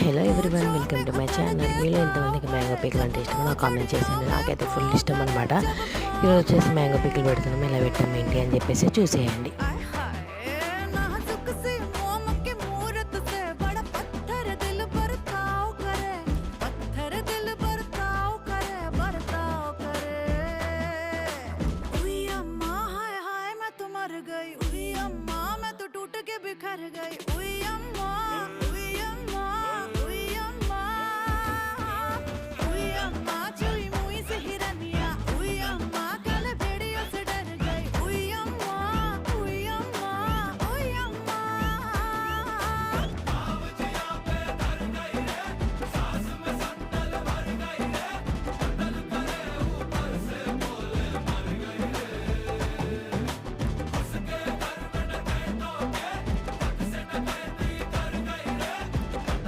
Hello everyone, welcome to my channel. మీలో ఎంతమందికి mango pickle అంటే ఇష్టమో నాకు కామెంట్ చేసేయండి. నాకైతే ఫుల్ ఇష్టం అనమాట. ఈరోజు వచ్చేసి మ్యాంగో పికిల్ పెడుతున్నాము, ఎలా పెట్టాము ఏంటి అని చెప్పేసి చూసేయండి. गई, मैं तो टूट के बिखर गई।